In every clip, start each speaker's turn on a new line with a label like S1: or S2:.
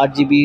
S1: 8GB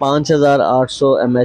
S1: 5800 mAh